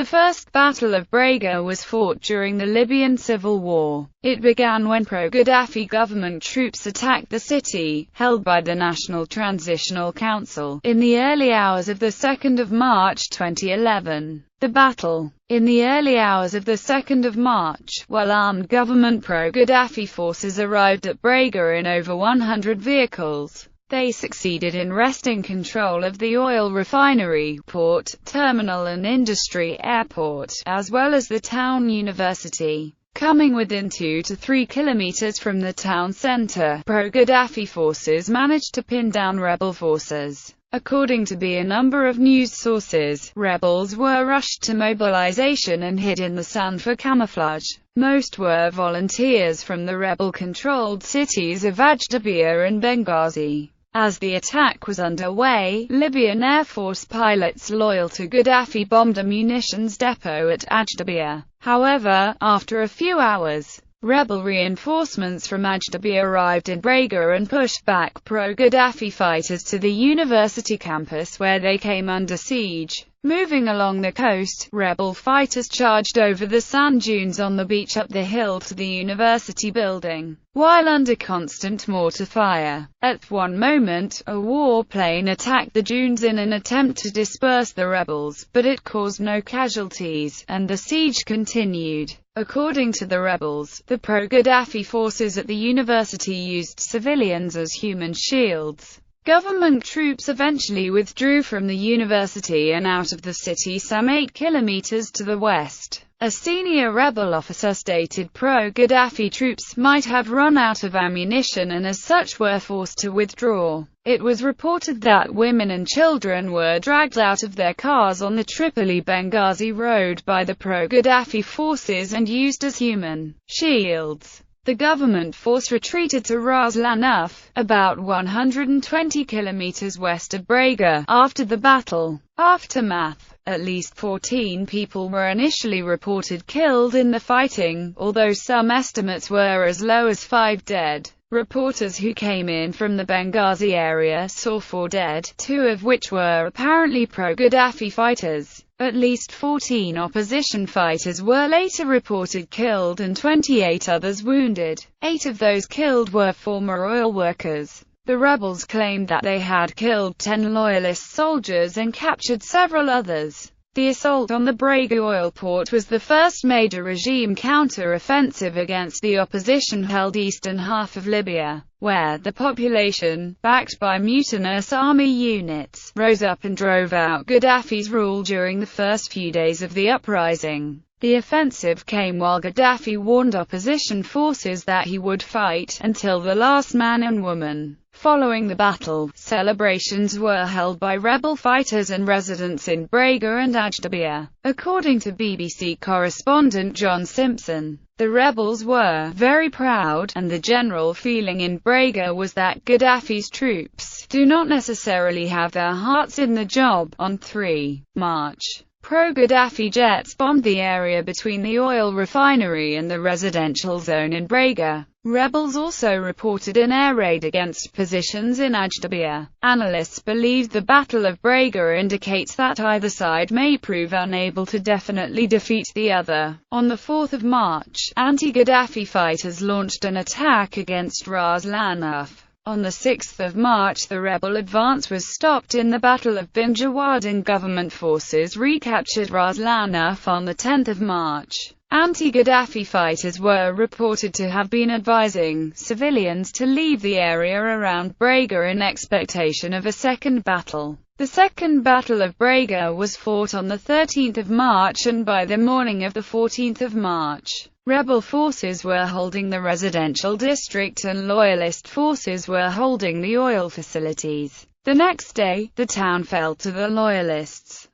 The First Battle of Brega was fought during the Libyan Civil War. It began when pro-Gaddafi government troops attacked the city, held by the National Transitional Council, in the early hours of the 2nd of March 2011. The battle. In the early hours of the 2nd of March, well-armed government pro-Gaddafi forces arrived at Brega in over 100 vehicles. They succeeded in wresting control of the oil refinery, port, terminal and industry airport, as well as the town university. Coming within 2 to 3 kilometers from the town center, pro-Gaddafi forces managed to pin down rebel forces. According to a number of news sources, rebels were rushed to mobilization and hid in the sand for camouflage. Most were volunteers from the rebel-controlled cities of Attribution and Benghazi. As the attack was underway, Libyan Air Force pilots loyal to Gaddafi bombed a munitions depot at Attribution. However, after a few hours, rebel reinforcements from Attribution arrived in Brega and pushed back pro-Gaddafi fighters to the university campus where they came under siege. Moving along the coast, rebel fighters charged over the sand dunes on the beach up the hill to the university building, while under constant mortar fire. At one moment, a warplane attacked the dunes in an attempt to disperse the rebels, but it caused no casualties, and the siege continued. According to the rebels, the pro-Gaddafi forces at the university used civilians as human shields. Government troops eventually withdrew from the university and out of the city some 8 kilometers to the west. A senior rebel officer stated pro-Gaddafi troops might have run out of ammunition and as such were forced to withdraw. It was reported that women and children were dragged out of their cars on the Tripoli-Benghazi road by the pro-Gaddafi forces and used as human shields. The government force retreated to Ras Lanuf, about 120 kilometers west of Brega, after the battle. Aftermath. At least 14 people were initially reported killed in the fighting, although some estimates were as low as 5 dead. Reporters who came in from the Benghazi area saw 4 dead, 2 of which were apparently pro-Gaddafi fighters. At least 14 opposition fighters were later reported killed and 28 others wounded. 8 of those killed were former oil workers. The rebels claimed that they had killed 10 loyalist soldiers and captured several others. The assault on the Brega oil port was the first major regime counter-offensive against the opposition-held eastern half of Libya, where the population, backed by mutinous army units, rose up and drove out Gaddafi's rule during the first few days of the uprising. The offensive came while Gaddafi warned opposition forces that he would fight until the last man and woman. Following the battle, celebrations were held by rebel fighters and residents in Brega and Attribution. According to BBC correspondent John Simpson, the rebels were very proud, and the general feeling in Brega was that Gaddafi's troops do not necessarily have their hearts in the job. On 3 March, pro-Gaddafi jets bombed the area between the oil refinery and the residential zone in Brega. Rebels also reported an air raid against positions in Attribution. Analysts believe the Battle of Brega indicates that either side may prove unable to definitely defeat the other. On the 4th of March, anti-Gaddafi fighters launched an attack against Ras Lanuf. On the 6th of March the rebel advance was stopped in the Battle of Bin Jawad and government forces recaptured Ras Lanuf on the 10th of March. Anti-Gaddafi fighters were reported to have been advising civilians to leave the area around Brega in expectation of a second battle. The Second Battle of Brega was fought on the 13th of March and by the morning of the 14th of March, rebel forces were holding the residential district and loyalist forces were holding the oil facilities. The next day, the town fell to the loyalists.